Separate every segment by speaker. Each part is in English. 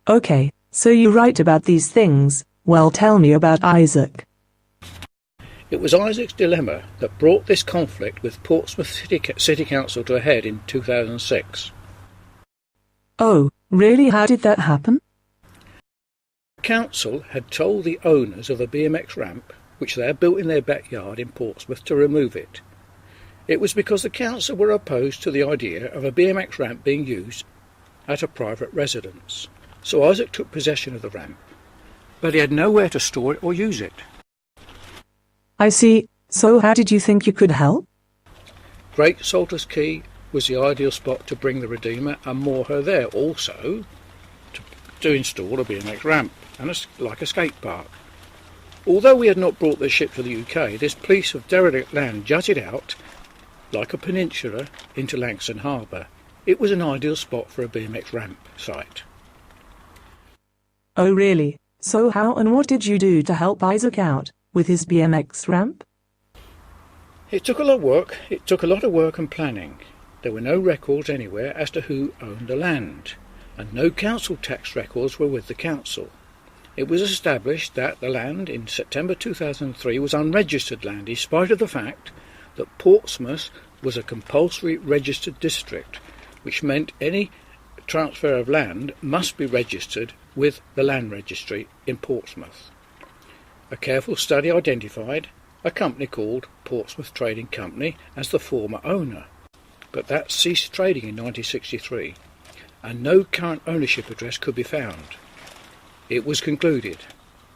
Speaker 1: Okay, so you write about these things. Well, tell me about Isaac.
Speaker 2: It was Isaac's dilemma that brought this conflict with Portsmouth City Council to a head in 2006.
Speaker 1: Oh, really? How did that happen?
Speaker 2: The council had told the owners of a BMX ramp, which they had built in their backyard in Portsmouth, to remove it. It was because the council were opposed to the idea of a BMX ramp being used at a private residence. So Isaac took possession of the ramp, but he had nowhere to store it or use it.
Speaker 1: I see. So how did you think you could help?
Speaker 2: Great Salters Quay was the ideal spot to bring the Redeemer and moor her there, also to install a BMX ramp and like a skate park. Although we had not brought the ship to the UK, this piece of derelict land jutted out like a peninsula into Langstone Harbour. It was an ideal spot for a BMX ramp site.
Speaker 1: Oh really? So how and what did you do to help Isaac out with his BMX ramp?
Speaker 2: It took a lot of work. It took a lot of work and planning. There were no records anywhere as to who owned the land, and no council tax records were with the council. It was established that the land in September 2003 was unregistered land, in spite of the fact that Portsmouth was a compulsory registered district, which meant any transfer of land must be registered with the land registry in Portsmouth. A careful study identified a company called Portsmouth Trading Company as the former owner, but that ceased trading in 1963, and no current ownership address could be found. It was concluded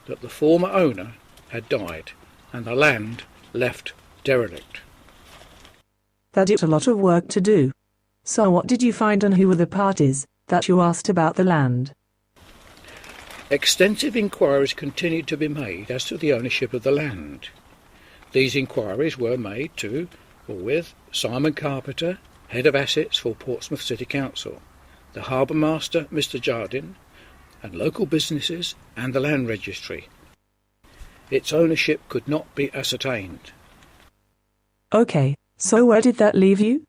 Speaker 2: that the former owner had died and the land left derelict.
Speaker 1: That is a lot of work to do. So what did you find and who were the parties that you asked about the land?
Speaker 2: Extensive inquiries continued to be made as to the ownership of the land. These inquiries were made to or with Simon Carpenter, Head of Assets for Portsmouth City Council, the Harbour Master, Mr. Jardine, and local businesses and the land registry. Its ownership could not be ascertained.
Speaker 1: Okay, so where did that leave you?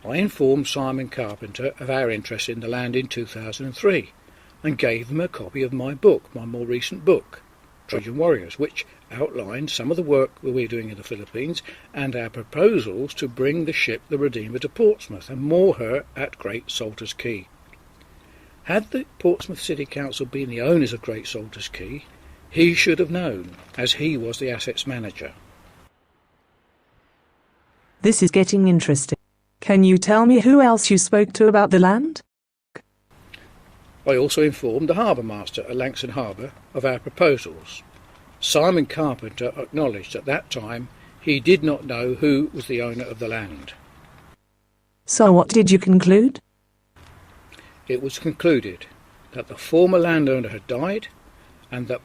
Speaker 2: I informed Simon Carpenter of our interest in the land in 2003 and gave him a copy of my book, my more recent book, Trojan Warriors, which outlined some of the work we were doing in the Philippines and our proposals to bring the ship the Redeemer to Portsmouth and moor her at Great Salters Quay. Had the Portsmouth City Council been the owners of Great Salters Quay, he should have known, as he was the assets manager.
Speaker 1: This is getting interesting. Can you tell me who else you spoke to about the land?
Speaker 2: I also informed the Harbour Master at Langstone Harbour of our proposals. Simon Carpenter acknowledged at that time he did not know who was the owner of the land.
Speaker 1: So what did you conclude?
Speaker 2: It was concluded that the former landowner had died and that